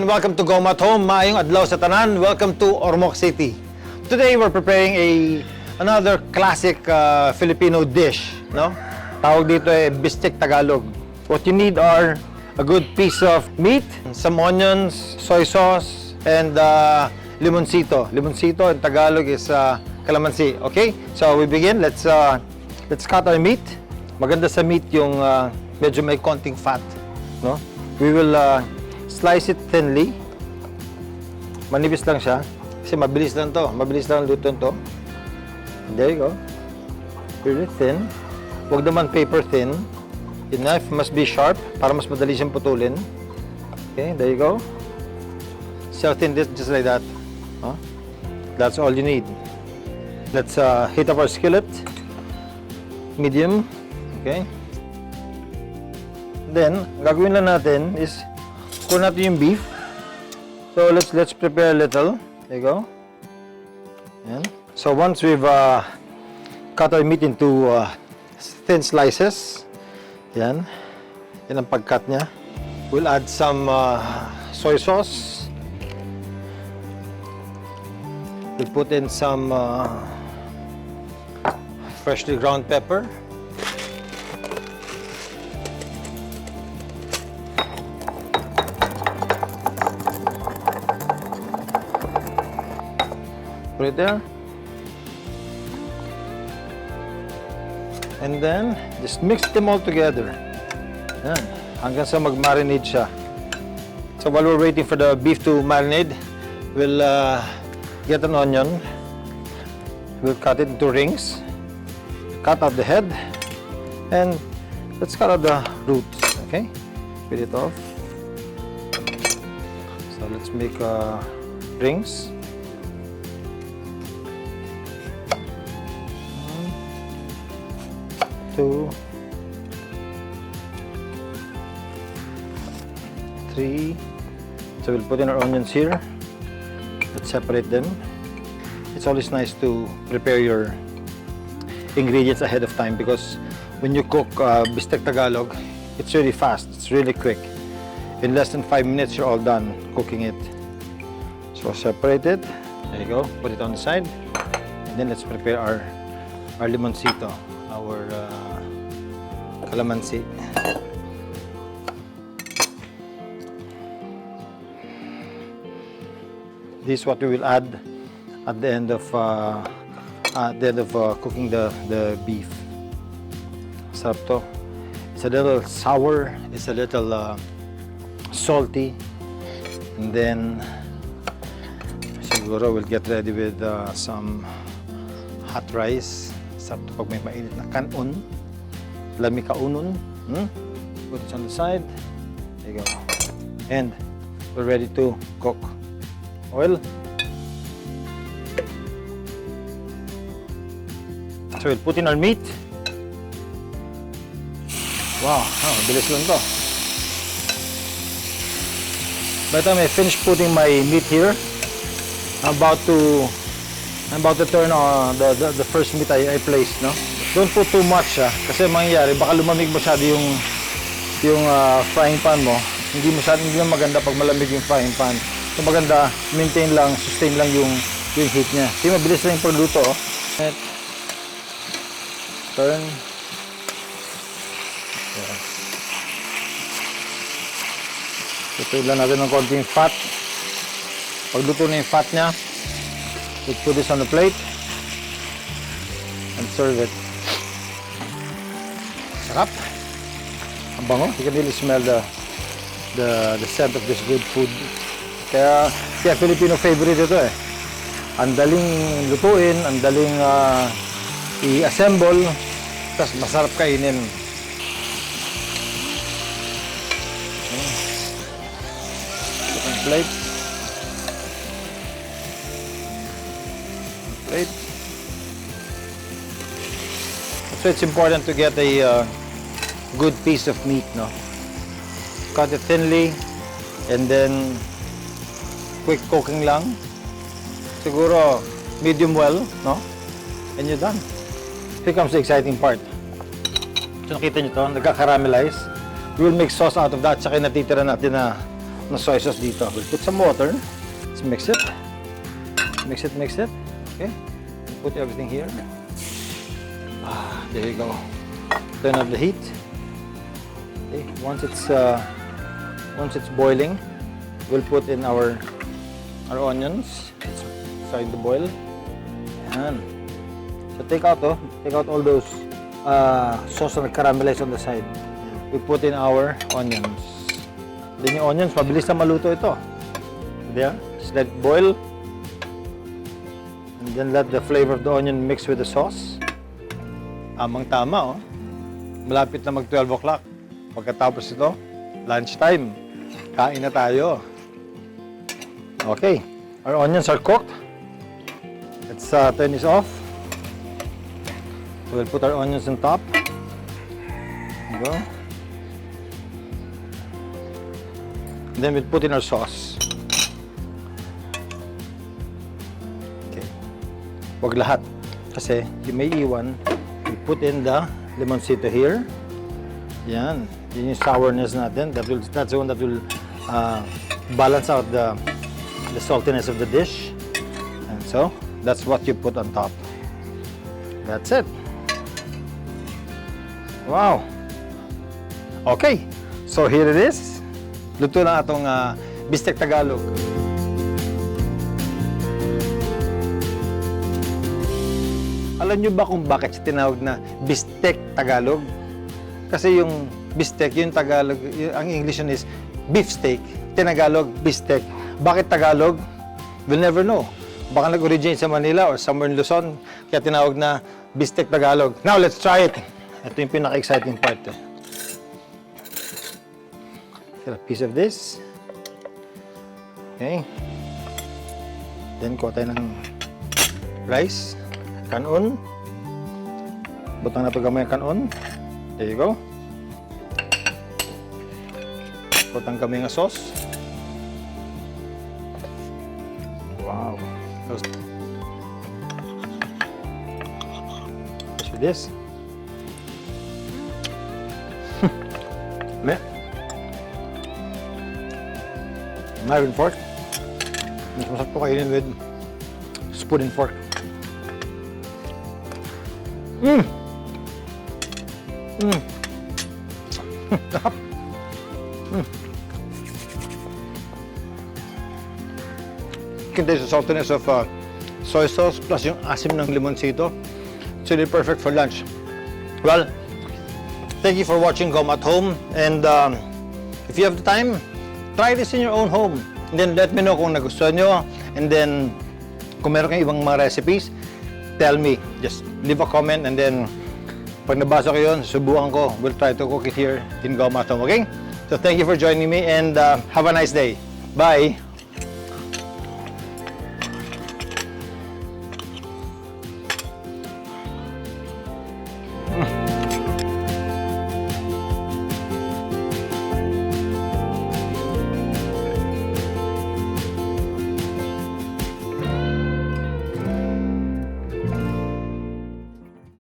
welcome to Goma at Home. Maayong adlaw sa tanan. Welcome to Ormoc City. Today we're preparing another classic Filipino dish, no? Tawag dito ay Bistek Tagalog. What you need are a good piece of meat, some onions, soy sauce, and limoncito. Limoncito in Tagalog is Calamansi. Okay? So we begin. Let's cut our meat. Maganda sa meat yung medyo may konting fat, no? We will slice it thinly. Manipis lang siya. Kasi mabilis lang to. Mabilis lang luto to. There you go. Really thin. Huwag naman paper thin. The knife must be sharp para mas madali siyang putulin. Okay, there you go. So thin, just like that. Huh? That's all you need. Let's heat up our skillet. Medium. Okay. Then, gagawin lang natin is kunin natin yung beef. So let's prepare a little. There you go. Yan. So once we've cut our meat into thin slices, yan. Yan ang pag-cut niya. We'll add some soy sauce. We'll put in some freshly ground pepper. Put it there. And then, just mix them all together. Yan. Hanggang sa mag-marinade siya. So while we're waiting for the beef to marinade, we'll get an onion. We'll cut it into rings. Cut out the head. And let's cut out the roots. Okay? Peel it off. So let's make rings. 2, 3. So we'll put in our onions here. Let's separate them. It's always nice to prepare your ingredients ahead of time because when you cook Bistek Tagalog, it's really fast, it's really quick. In less than 5 minutes, you're all done cooking it. So separate it. There you go. Put it on the side. And then let's prepare our limoncito, our Calamansi. This is what we will add at the end of cooking the beef. Sarap to. It's a little sour. It's a little salty, and then siguro we'll get ready with some hot rice. Sarap to pag may mainit na kanon. Lami kaunon. Put it on the side. There you go. And we're ready to cook. Oil. So we'll put in our meat. Wow, bilis lang to. By the time I finish putting my meat here, I'm about to turn on the first meat I placed, no? Don't put too much, kasi mangyayari baka lumamig masyado yung frying pan mo. Hindi na maganda pag malamig yung frying pan. So maganda, maintain lang, sustain lang yung heat niya. Kasi mabilis lang yung pagluto, oh. Turn. Yeah. Ito lang natin ng konting fat. Pagluto na yung fat niya, we'll put this on the plate and serve it. Sarap. Ang bango. You can really smell the scent of this good food. Kaya Filipino favorite ito eh. Ang daling lutuin, ang daling i-assemble, tapos masarap kainin. Second plate. So it's important to get a good piece of meat, no? Cut it thinly, and then quick cooking lang. Siguro medium well, no? And you're done. Here comes the exciting part. So nakita nyo to, nagka-caramelize. We will make sauce out of that, saka natitira natin na na soy sauce dito. We'll put some water. Let's mix it. Mix it. Okay. Put everything here. There you go. Turn up the heat. Okay. Once it's boiling, we'll put in our onions. Let's start to boil. Yan. So take out all those sauce na caramelize on the side. We put in our onions. Then yung onions, mabilis na maluto ito. There. Just let it boil. And then let the flavor of the onion mix with the sauce. Tamang-tama, oh. Malapit na mag 12 o'clock. Pagkatapos ito, lunchtime. Kain na tayo. Okay. Our onions are cooked. Let's turn this off. We'll put our onions on top. There you go. And then we'll put in our sauce. Okay. Huwag lahat. Kasi yung may iwan, we'll put in the limoncito here. Yan. Yun yung sourness natin. That's the one that will balance out the saltiness of the dish. And so, that's what you put on top. That's it. Wow. Okay. So here it is. Luto na atong Bistek Tagalog. Alam nyo ba kung bakit siya tinawag na Bistek Tagalog? Kasi yung bistek, yung Tagalog, ang English yun is beef steak. Tinagalog, bistek. Bakit Tagalog? We'll never know. Baka nag-originate sa Manila or somewhere in Luzon, kaya tinawag na Bistek Tagalog. Now, let's try it. Ito yung pinaka-exciting part. Get a piece of this. Okay. Then, kuha tayo ng rice. Kanon. Butang na ito gamay ang kanon. There you go. Butang kami ng sauce. Wow. Just with this. Meh. Knife and fork. Mas masarap ito kainin with spoon and fork. You can taste the saltiness of soy sauce plus yung asim ng limoncito. It's really perfect for lunch. Well, thank you for watching Goma at Home. And if you have the time, try this in your own home. And then let me know kung nagustuhan nyo. And then, kung meron kayong ibang mga recipes, tell me. Just leave a comment and then pag nabasa ko yun, subukan ko. We'll try to cook it here in Goma at Home, okay? So thank you for joining me and have a nice day. Bye!